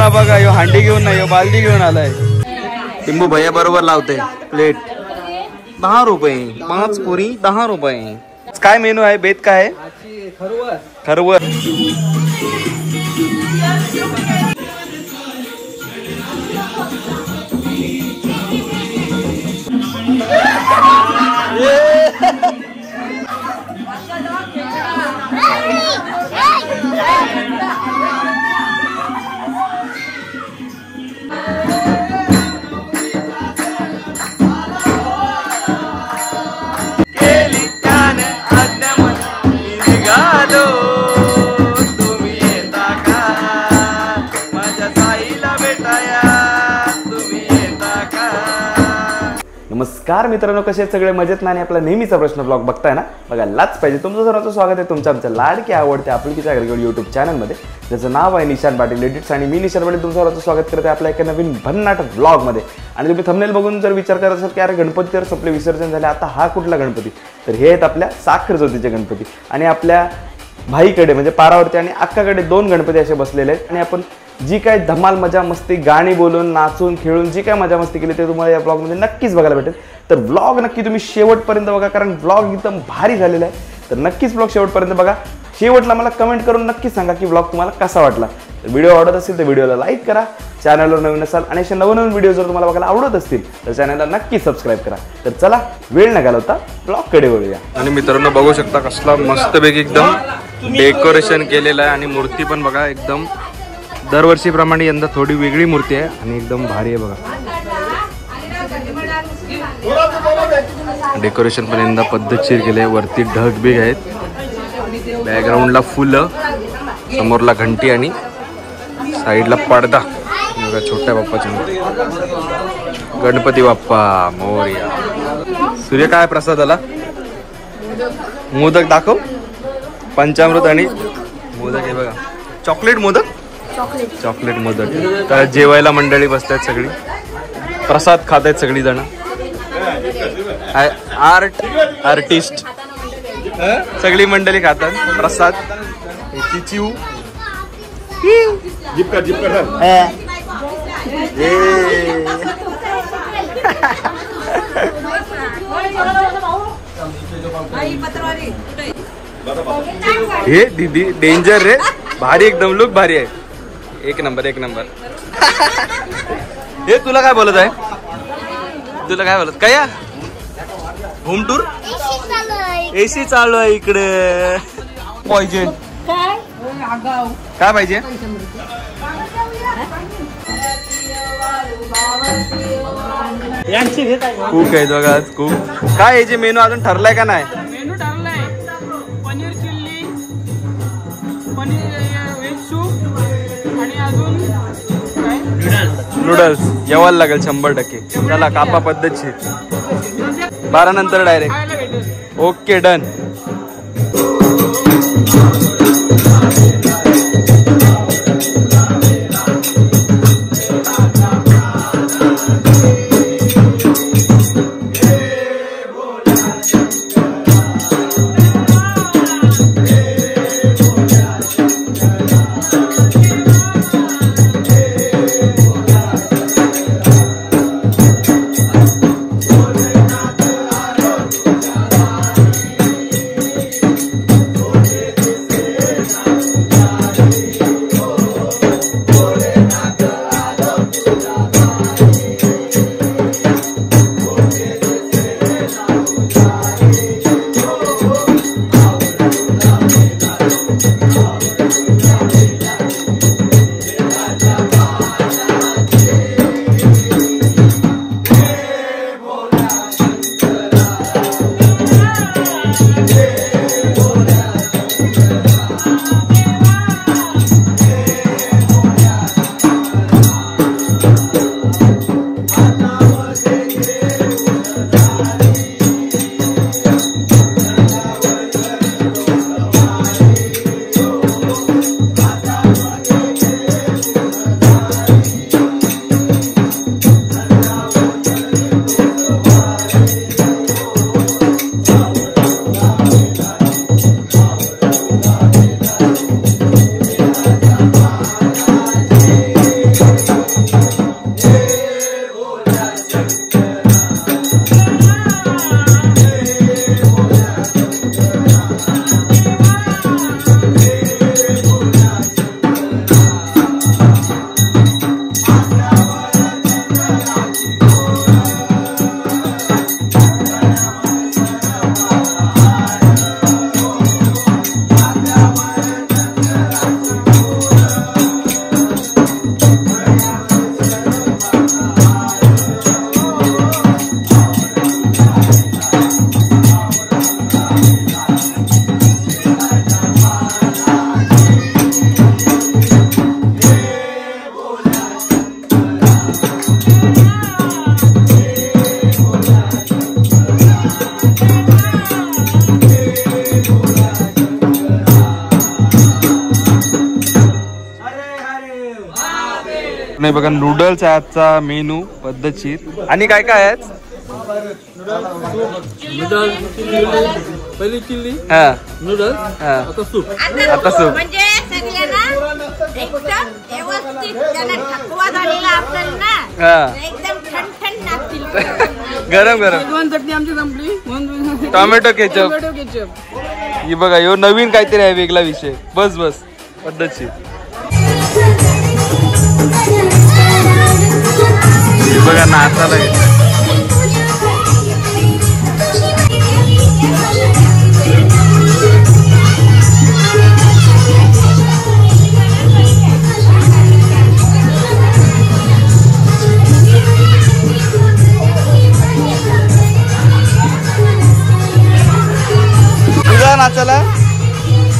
बघा यो हांडी घेऊन नाही, यो बालदी घेऊन आलाय. टिंबू भैया बरोबर लावते. प्लेट 10 रुपये, 5 पुरी 10 रुपये. काय मेनू आहे? बेत काय आहे? खरवस. नमस्कार मित्रांनो, कसे सगळे मजेत ना? आणि आपला नेहमीचा प्रश्न ब्लॉग बघताय ना, बघायलाच पाहिजे. तुमचं सर्वांचं स्वागत आहे तुमच्या आमच्या लाडके आवडते आपुलकीच्या घरगडी यूट्यूब चॅनलमध्ये, ज्याचं नाव आहे निशान पाटील एडिट्स. आणि मी निशान पाटील तुमचं सर्वांचं स्वागत करते आपल्या एका नवीन भन्नाट व्लॉगमध्ये. आणि तुम्ही थंबनेल बघून जर विचार करत असाल की अरे गणपती तर संपले, विसर्जन झाले, आता हा कुठला गणपती? तर हे आहेत आपल्या साखर ज्योतीचे गणपती. आणि आपल्या भाईकडे म्हणजे पारावरती आणि अक्काकडे 2 गणपती असे बसलेले आहेत. आणि आपण जी काय धमाल मजा मस्ती गाणी बोलून नाचून खेळून जी काय मजा मस्ती केली ते तुम्हाला या ब्लॉगमध्ये नक्कीच बघायला भेटेल. तर ब्लॉग नक्की तुम्ही शेवटपर्यंत बघा, कारण ब्लॉग एकदम भारी झालेला आहे. तर नक्कीच ब्लॉग शेवटपर्यंत बघा. शेवटला मला कमेंट करून नक्कीच सांगा की ब्लॉग तुम्हाला कसा वाटला. तर व्हिडिओ आवडत असेल तर व्हिडिओला लाईक करा, चॅनलवर नवीन असाल आणि असे नवनवीन व्हिडिओ जर तुम्हाला बघायला आवडत असतील तर चॅनलला नक्की सबस्क्राईब करा. तर चला वेळ न घालवता ब्लॉगकडे वळूया. आणि मित्रांनो बघू शकता कसला मस्तपैकी एकदम डेकोरेशन केलेलं आहे. आणि मूर्ती पण बघा एकदम दरवर्षीप्रमाणे यंदा थोडी वेगळी मूर्ती आहे आणि एकदम भारी आहे बघा. डेकोरेशन पण यंदा पद्धतशीर केले आहे. वरती ढगबिग आहेत, बॅकग्राऊंडला फुलं, समोरला घंटी आणि साईडला पडदा. बघा छोट्या बाप्पाची मूर्ती. गणपती बाप्पा मोरया. सूर्य काय प्रसाद आला? मोदक दाखव. पंचामृत आणि मोदक आहे बघा. Chocolate modak, chocolate modak. तर जेवायला मंडळी बसतात सगळी, प्रसाद खात आहेत सगळी जण. आर्टिस्ट सगळी मंडळी खातात प्रसाद. चिचिव हे दीदी डेंजर रे, भारी एकदम लुक भारी आहे. एक नंबर एक नंबर. हे तुला काय बोलत आहे? तुला काय बोलत काय? होम टूर एसी चालू आहे इकडे. पाहिजे काय पाहिजे? कुक आहे बघा. कुक काय याचे मेनू अजून ठरलाय का नाही? मेनू ठरलाय paneer chilli, paneer veg soup आणि अजून नूडल्स. जेवायला लागेल 100%. चला कापा पद्धतशीर. 12 नंतर डायरेक्ट. Okay done. मित्रांनो बघा नूडल्स आहे आजचा मेनू पद्धतशीर. आणि काय काय आहे? पहिली चिल्ली हा नूडल्स हा आता सूप. आता सूप. म्हणजे सगळ्यांना एकदम व्यवस्थित त्यांना थकवा झालेला असेल ना हा एकदम ठणठण लागतील. गरम गरम वन चटणी आमची संपली. Tomato ketchup. Tomato ketchup. ही बघा यो नवीन काहीतरी आहे वेगळा विषय. बस बस पद्धतशीर. ही बघा नाचायला घेतलं.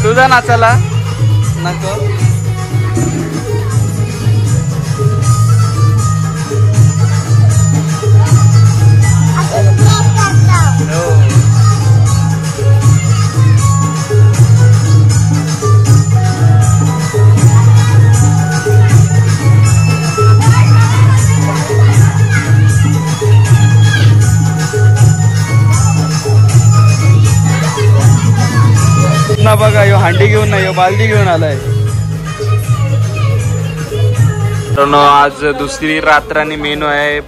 तुझा नाचाला नको. ना बघा यो हांडी घेऊन नाही यो बालदी घेऊन आलाय. तर आज दुसरी रात्र आणि मेनू आहे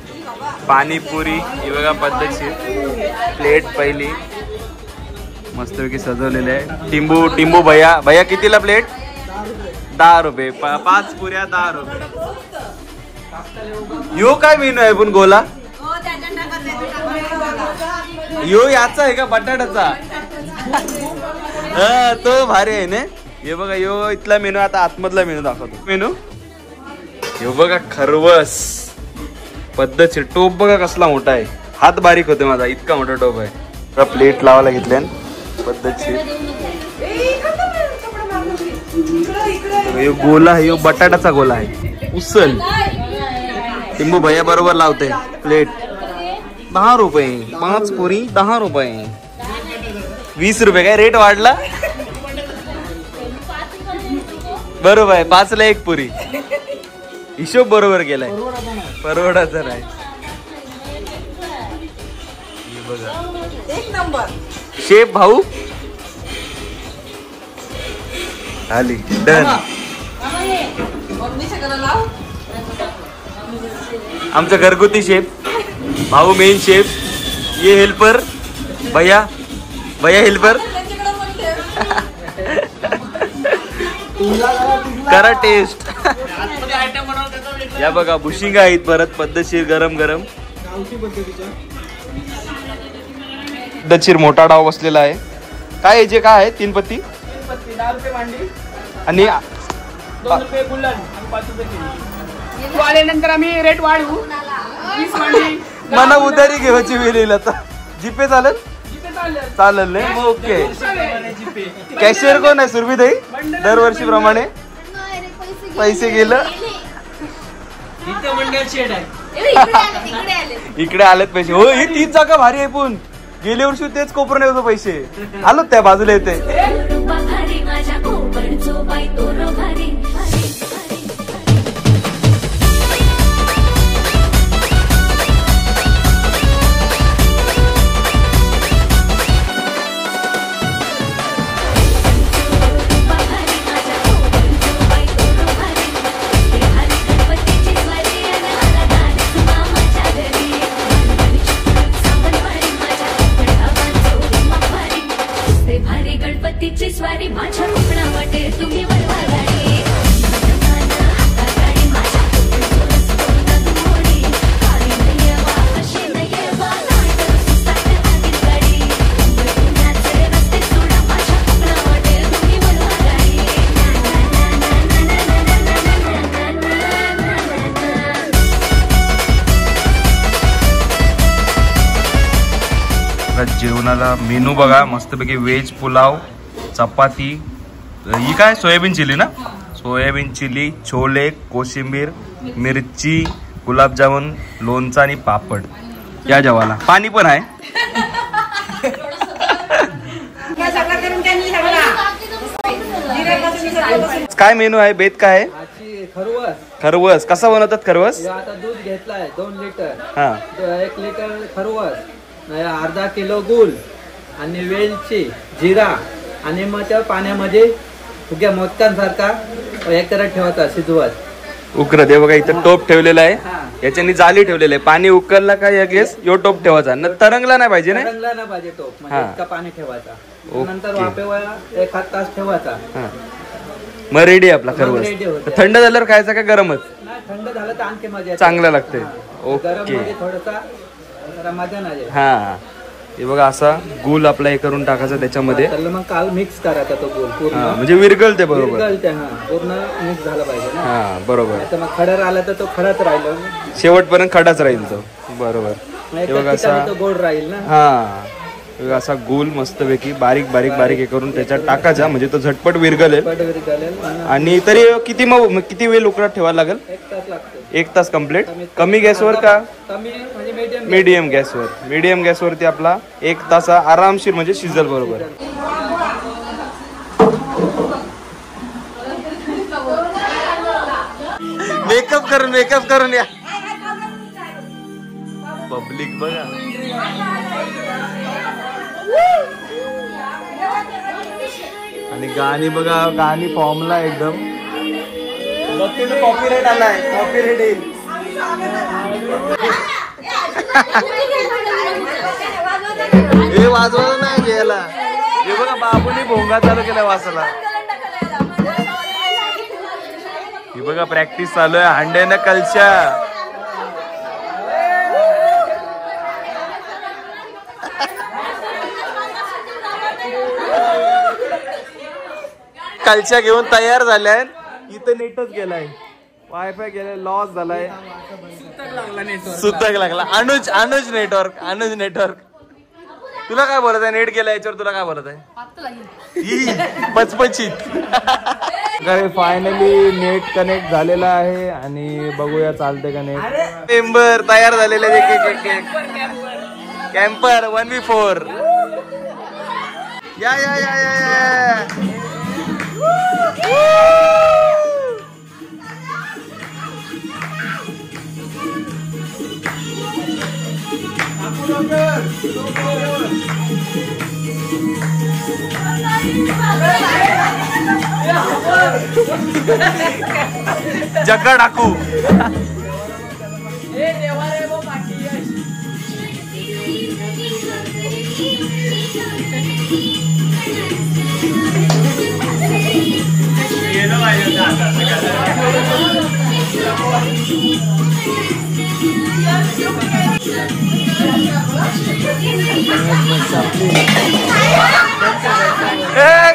पाणीपुरी. ही बघा पद्धतशीर प्लेट पहिली मस्तपैकी सजवलेले आहे. टिंबू भैया कितीला प्लेट? 10 रुपये. 5 पुऱ्या 10 रुपये. यो काय मेनू आहे पण गोला? यो याचा आहे का बटाट्याचा? हा तो भारी आहे ना. हे बघा यो इथला मेनू. आता आतमधला मेनू दाखवतो. मेनू हे बघा खरवस पद्धतशीर. टोप बघा कसला मोठा आहे. हात बारीक होते माझा इतका मोठा टोप आहे. प्लेट लावायला घेतल्या पद्धतशीर. गोला आहे यो बटाट्याचा गोला आहे. उसल टिंबू भैया बरोबर लावते. प्लेट 10 रुपये. 5 पुरी 10 रुपये. 20 रुपये काय रेट वाढला. बरोबर आहे. 5 ला 1 पुरी. हिशोब बरोबर केलाय. परवडाचा नाही. एक नंबर शेफ भाऊ आली. डन. आमचा घरगुती शेफ भाऊ मेन शेफ. ये हेल्पर भैया हेल्पर. करा टेस्ट. या बघा बुशिंगा आहेत परत पद्धतशीर गरम गरम. पद्धतशीर मोठा डाव बसलेला आहे. काय जे काय आहे 3 पत्ती 10 रुपये मांडी आणि 2 रुपये बुलन आणि 5 रुपये केली. तू आल्यानंतर आम्ही रेट वाढवू. 20 मांडी मला उधारी घेवायची वेळ येईल आता. जीपे चालेल? चालेल नाही. ओके. कॅशियर कोण आहे? सुरभीताई दरवर्षी प्रमाणे पैसे गेलं. इकडे आलेत पैसे. हो ही 3 जागा भारी आहे. पण गेल्या वर्षी तेच कोपरून येतो पैसे. आलो त्या बाजूला येते. गणपतीची स्वारी माझ्या कोकणा वाटे तुम्ही जेवणाला मेनू बघा मस्तपैकी व्हेज पुलाव चपाती. ही काय सोयाबीन चिली ना. सोयाबीन चिली छोले कोशिंबीर मिरची गुलाबजामुन लोणचं आणि पापड. या जेवायला पाणी पण आहे. काय मेनू आहे? बेत काय आहे? खरवस खरवस कसा बनवतात खरवस? आता दूध घेतलाय 2 लिटर, हा 1 लिटर खरवस, अर्धा किलो गुळ आणि वेलची, जिरा आणि मग त्या पाण्यामध्ये फुग्या मोदकांसारखा एक तरह ठेवायचा शिजवत. उकर दे बघा इथं टोप ठेवलेला आहे, याच्यानी जाली ठेवलेलं आहे. पाणी उकळला का लगेच यो टोप ठेवायचा न तरंगला नाही पाहिजे ना. तरंगला नाही पाहिजे टोप, म्हणजे हा. इतका पाणी ठेवायचा. ओके. नंतर वाफेवर 1 तास ठेवायचा. हा. मग रेडी आपला खरवस. ready होते. थंड झाल्यावर खायचा का गरमच? नाही, थंड झालं तर आणखी मजा येते. चांगलं लागते. हा. ओके. गरम मध्ये थोडासा जरा मजा नाही येत. हा हे बघा असा गुल आपला हे करून टाकायचा त्याच्यामध्ये. त्याला मग काल मिक्स करायचा तो गोल पूर्ण. हा म्हणजे विरगळते बरोबर. विरघळते, हा पूर्ण मिक्स झाला पाहिजे ना. हा बरोबर. तर मग खडा आला तर तो खडाच राहिलो, शेवटपर्यंत खडाच राहील तो. बरोबर. हे बघा असा तो गोड राहील ना. हा बघा असा गोल मस्तपैकी बारीक बारीक बारीक हे करून त्याच्यात टाकायचा, म्हणजे तो झटपट विरगलेल. वगैरे घालेल आणि आणि तरी किती वेळ उकळत ठेवायला लागेल? 1 तास लागतो. 1 तास कम्प्लीट. कमी गॅसवर का कमी म्हणजे मीडियम मीडियम गॅसवर? मीडियम गॅसवरती आपला 1 तास आरामशीर म्हणजे शिजल बरोबर. मेकअप करून या. पब्लिक बघा. आणि गाणी बघा, गाणी फॉर्मला एकदम. कॉपीराइट आलाय, कॉपीराइट येईल. हे वाजवलं नाही घ्यायला. हे बघा बाबूनी भोंगा चालू केला वासाला. ही बघा प्रॅक्टिस चालू आहे हांड्यानं कलशा. कलशा घेऊन तयार झाल्यात. इथं नेटच गेलाय, वायफाय गेलाय, लॉस झालाय, सुतक लागला. अनुज नेटवर्क. तुला काय बोलत आहे? नेट गेला याच्यावर, तुला काय बोलत आहे? पचपचित. काय फायनली नेट कनेक्ट झालेला आहे आणि बघूया चालते का नेट. मेंबर तयार झालेले कॅम्पर 1v4. या या या या या. जगा डाकू.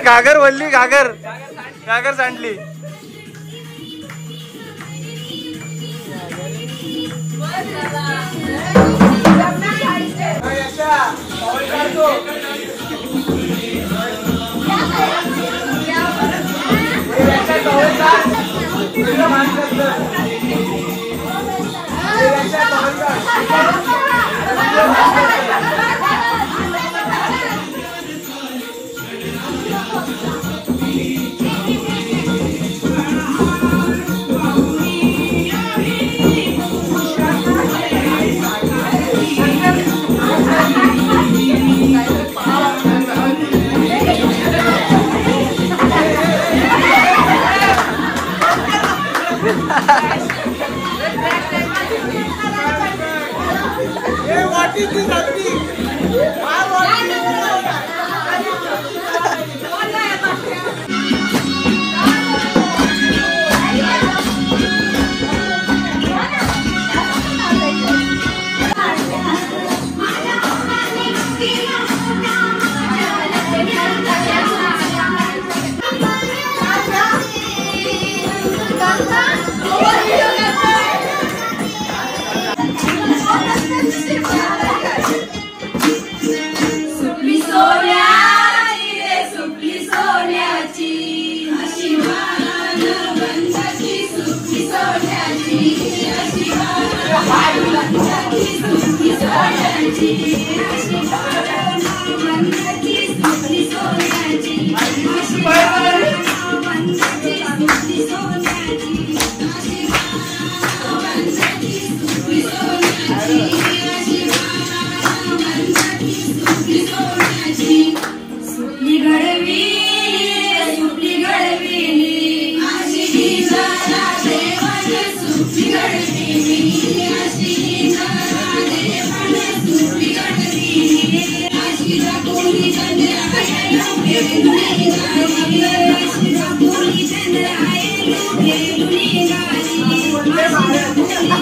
घागर वल्ली, घागर सांडली.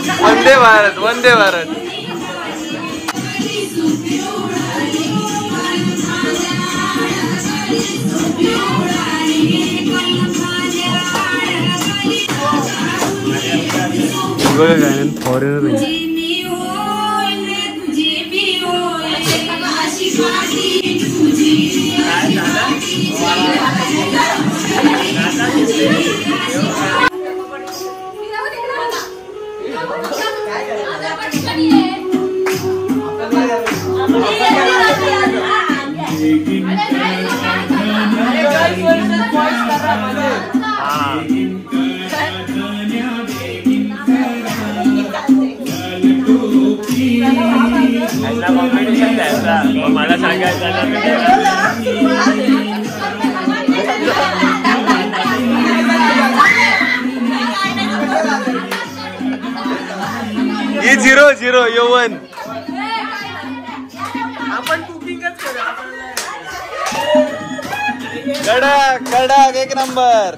वंदे भारत वंदे भारत. बघा काय फॉरेनर मला सांगायचं ही 0-0 यवन. आपण कुकिंगच करू. कडक कडक एक नंबर.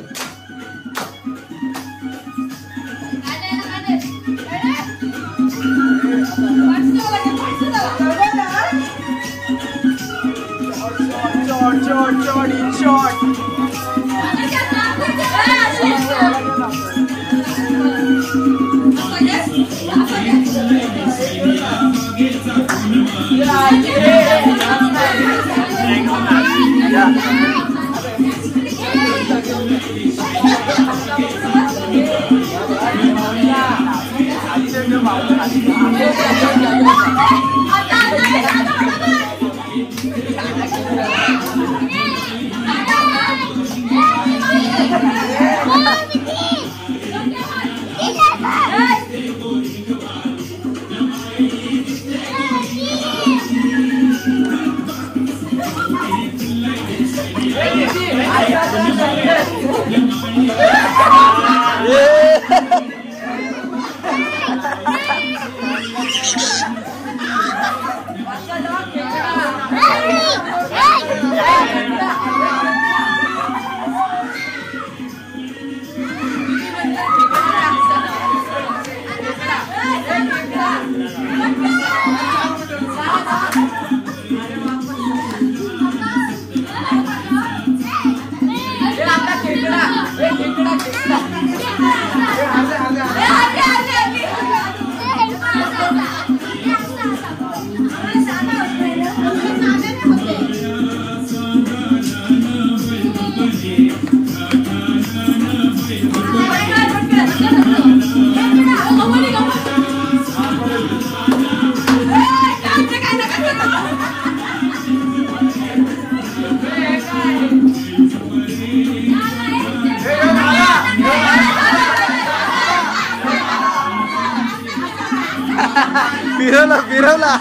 फिरवला फिरवला.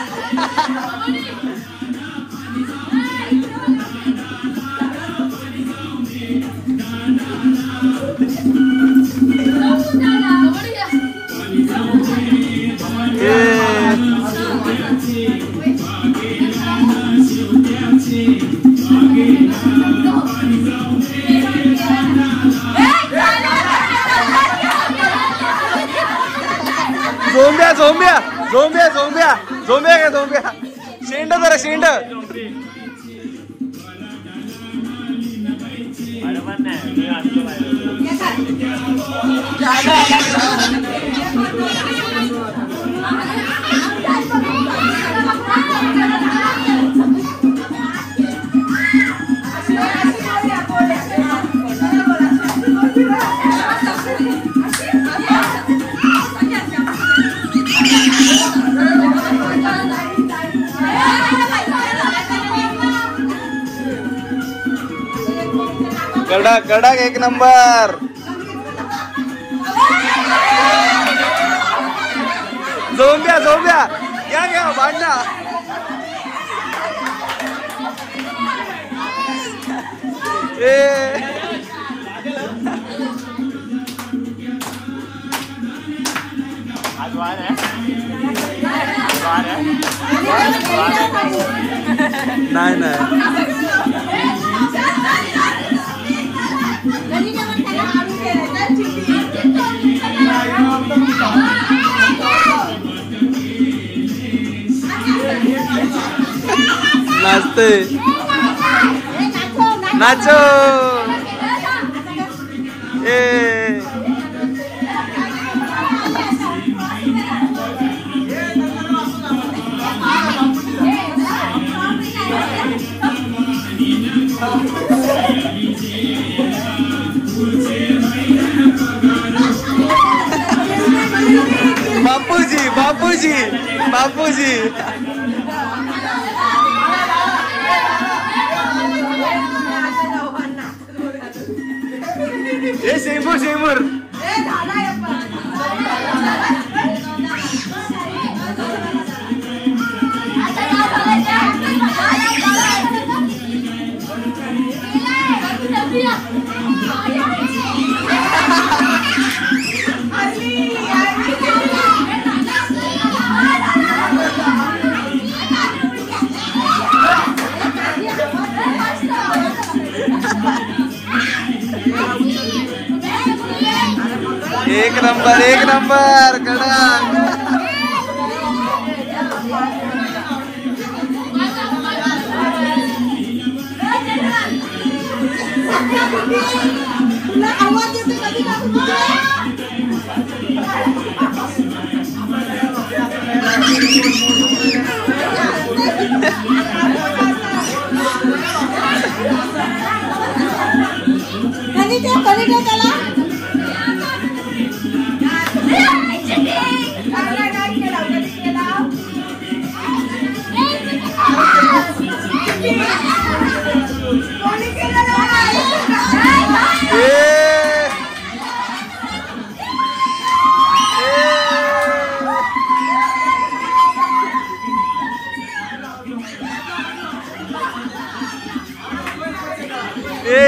झोंब्या झोंब्या झोंब्या झोंब्या झोंब्या का झोंब्या. शेंड जरा शेंड. कडक कडक एक नंबर. झोंब्या झोंब्या घ्या घ्या भांडणा. नाही नाही नाचतोय नाचो ए बापूजी बापूजी बापूजी ए शेंबूर शेंबूर एक नंबर कडा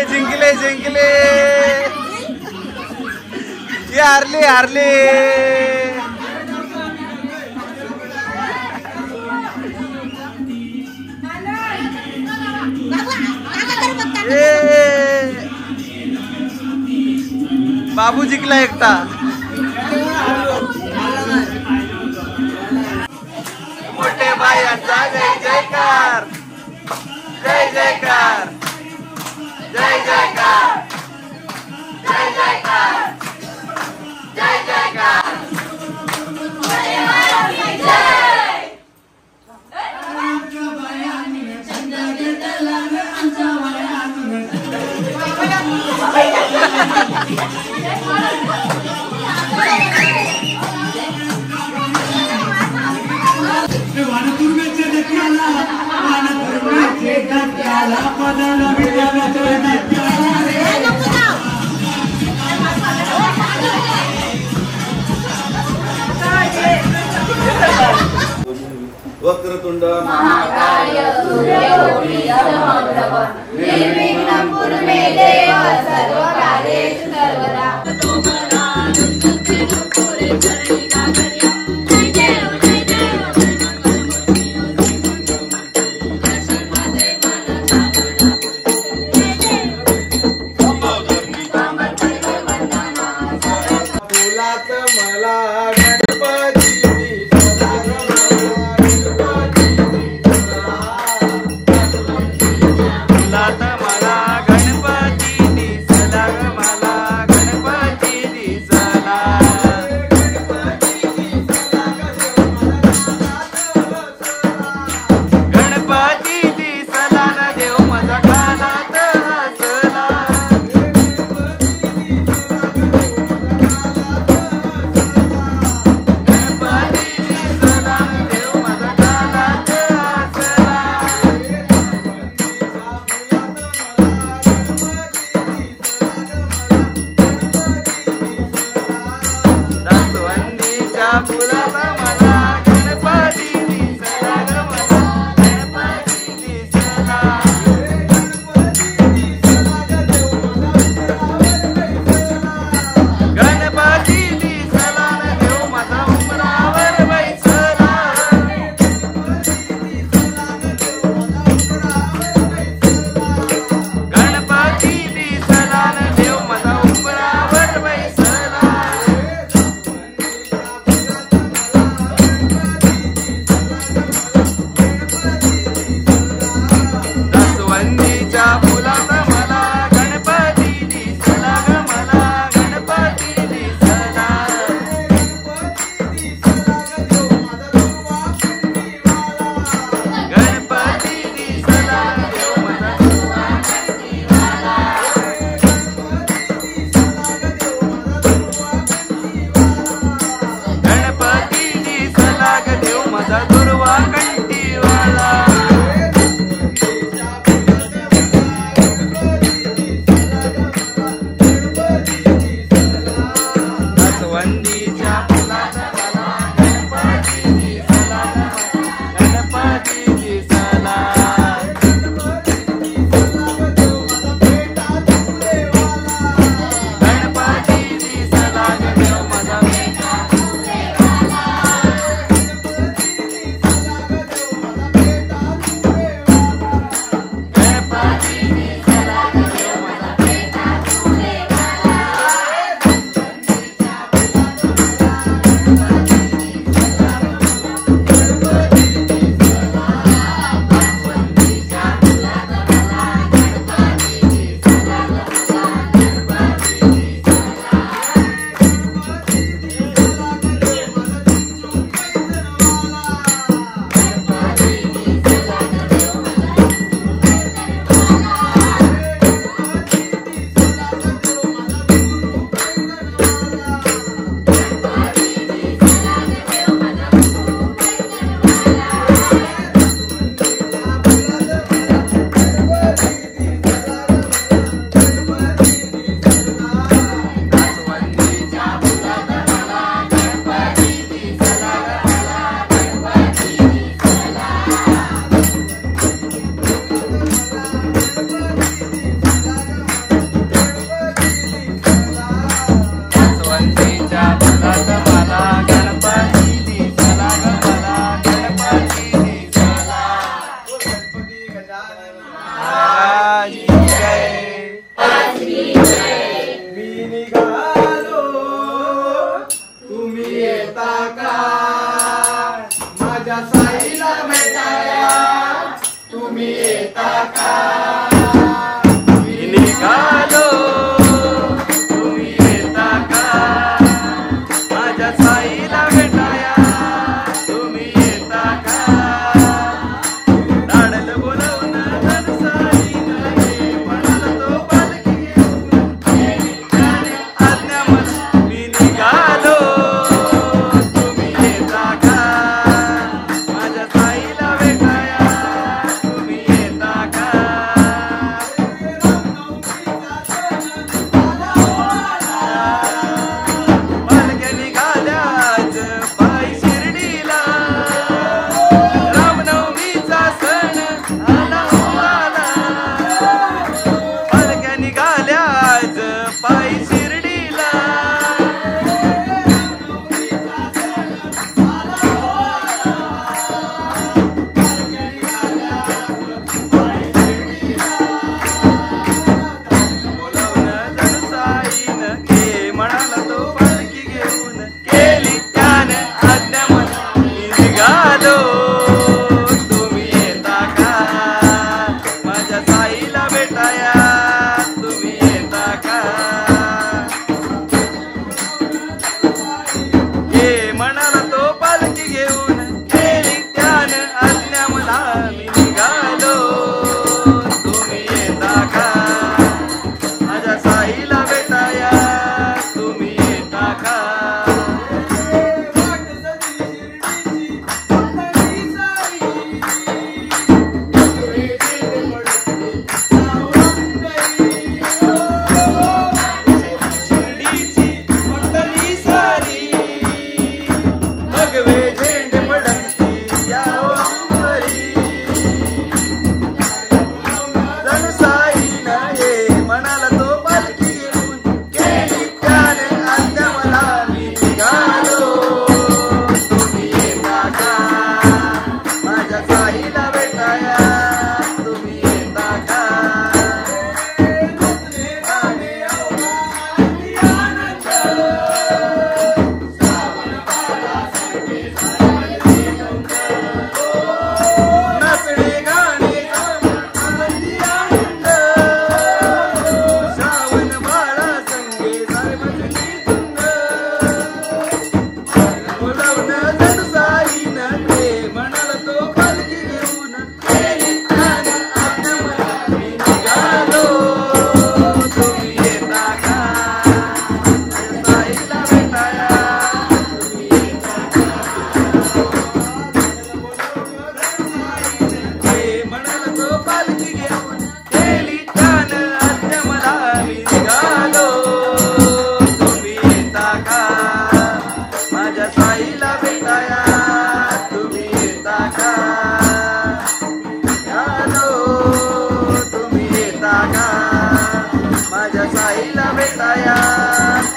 जिंकले जिंकले हारले हारले बाबू जिंकला एकटा मोठे बायांचा जय जयकार जय जयकार जय जयकार जय जयकार जय जयकार वक्रतुंड महाकाय सूर्यकोटि समप्रभ निर्विघ्नं कुरु मे देव सर्वकार्येषु सर्वदा फुलात मला गणपती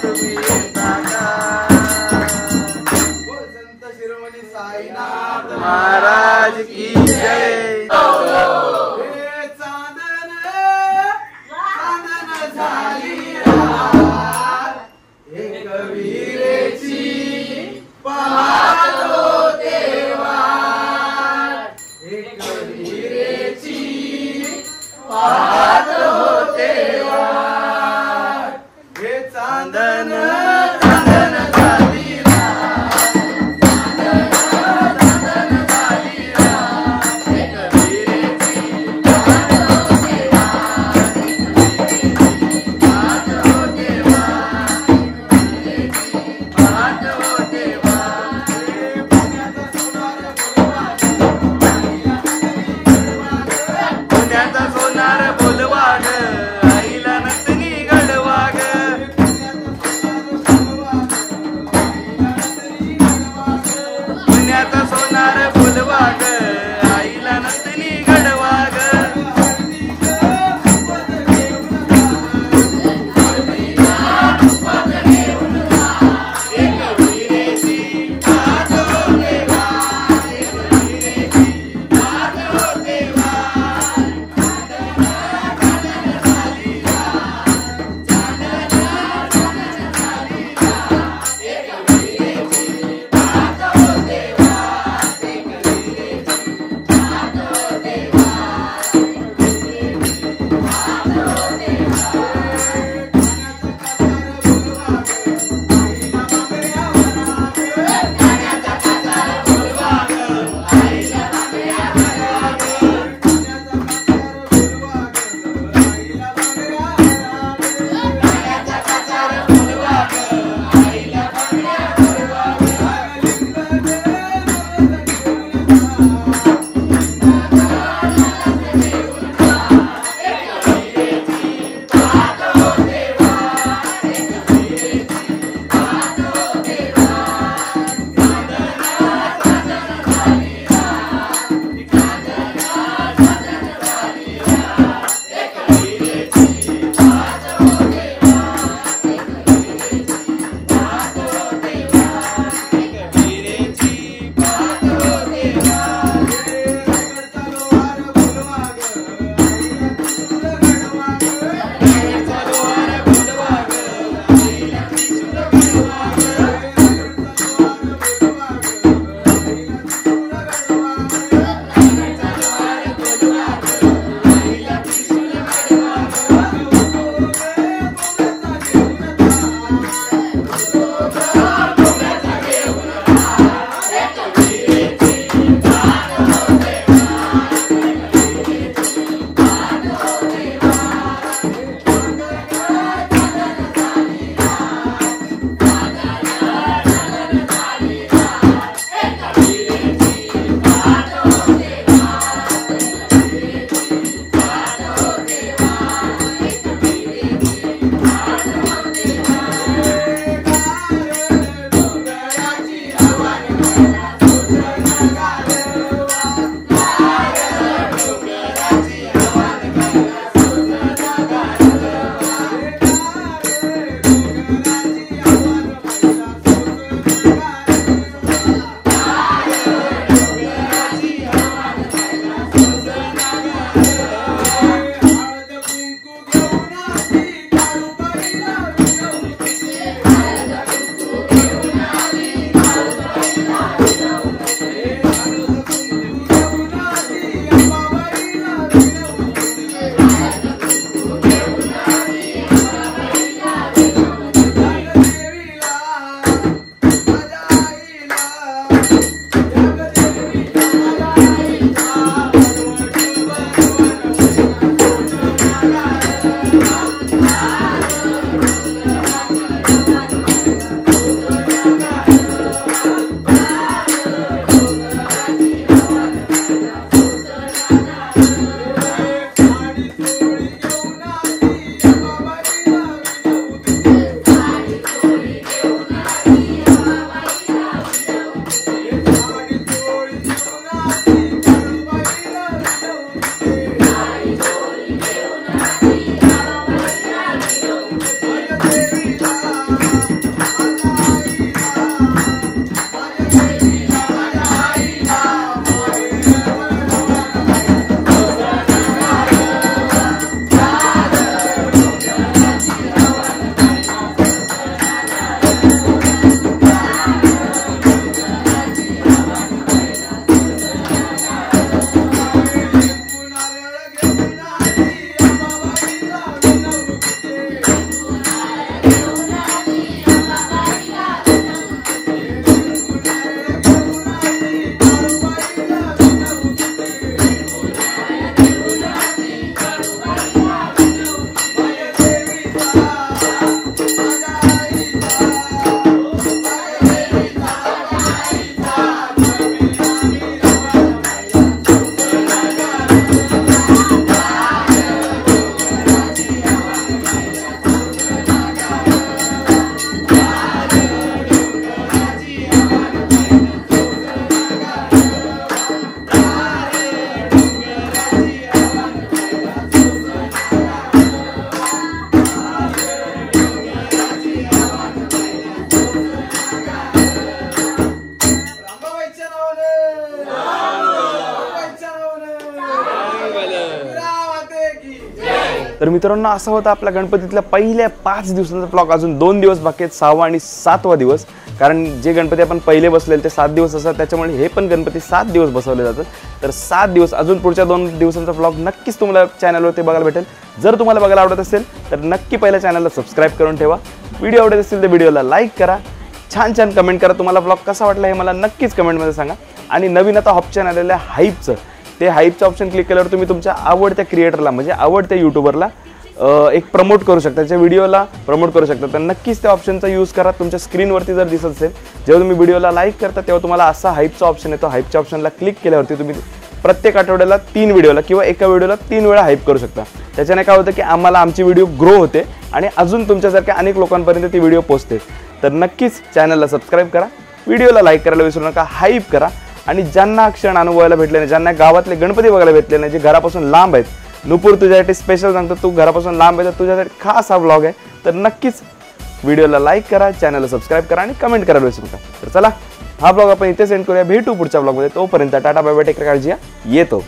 तुम्ही येता का? संत शिरोमणी साईनाथ महाराज की जय. हे चांदन चांदन झाली रात, हे कबीरेची पाहतो देवा, हे कबीरेची पाहतो देवा. हे चांदन चांदन झाली रात, चांदन चांदन झाली रात, हे कबीरेची पाहतो देवा, पाहतो देवा, पाहतो देवा. हे पुण्याचा सोनार बोलवा ग, आईला नंदनी घडवा ग. तर मित्रांनो असा होता आपल्या गणपतीतल्या पहिल्या 5 दिवसांचा ब्लॉग. अजून 2 दिवस बाकी आहेत, 6वा आणि 7वा दिवस. कारण जे गणपती आपण पहिले बसलेले ते 7 दिवस असतात, त्याच्यामुळे हे पण गणपती 7 दिवस बसवले जातात. तर 7 दिवस अजून पुढच्या 2 दिवसांचा ब्लॉग नक्कीच तुम्हाला चॅनलवरती बघायला भेटेल. जर तुम्हाला बघायला आवडत असेल तर नक्की पहिल्या चॅनलला सबस्क्राईब करून ठेवा. व्हिडिओ आवडत असेल तर व्हिडिओला लाईक करा, छान छान कमेंट करा. तुम्हाला ब्लॉग कसा वाटला हे मला नक्कीच कमेंटमध्ये सांगा. आणि नवीन आता ऑप्शन आलेलं आहे हाईपचं, ते हाईपचं ऑप्शन क्लिक केल्यावर तुम्ही तुमच्या आवडत्या क्रिएटरला म्हणजे आवडत्या यूट्यूबरला एक प्रमोट करू शकता, त्याच्या व्हिडिओला प्रमोट करू शकता. तर नक्कीच त्या ऑप्शनचा यूज करा. तुमच्या स्क्रीनवरती जर दिसत असेल जेव्हा तुम्ही व्हिडिओला लाईक करता तेव्हा तुम्हाला असा हाईपचा ऑप्शन येतो. हाईपच्या ऑप्शनला क्लिक केल्यावरती तुम्ही प्रत्येक आठवड्याला 3 व्हिडिओला किंवा एका व्हिडिओला 3 वेळा हाईप करू शकता. त्याच्याने काय होतं की आम्हाला आमची व्हिडिओ ग्रो होते आणि अजून तुमच्यासारख्या अनेक लोकांपर्यंत ती व्हिडिओ पोहोचते. तर नक्कीच चॅनलला सबस्क्राईब करा, व्हिडिओला लाईक करायला विसरू नका, हाईप करा. आणि ज्यांना हा क्षण अनुभवायला भेटले नाही, ज्यांना गावातले गणपती बघायला भेटले नाही, जे घरापासून लांब आहेत, नुपूर तुझ्यासाठी स्पेशल सांगतो, तू घरापासून लांब आहे तर तुझ्यासाठी खास हा व्लॉग आहे. तर नक्कीच व्हिडिओला लाईक करा, चॅनलला सबस्क्राईब करा आणि कमेंट करायला विसरू नका. तर चला हा ब्लॉग आपण इथे सेंड करूया. भेटू पुढच्या ब्लॉगमध्ये. तोपर्यंत tata bye bye, take care, काळजी घ्या, येतो.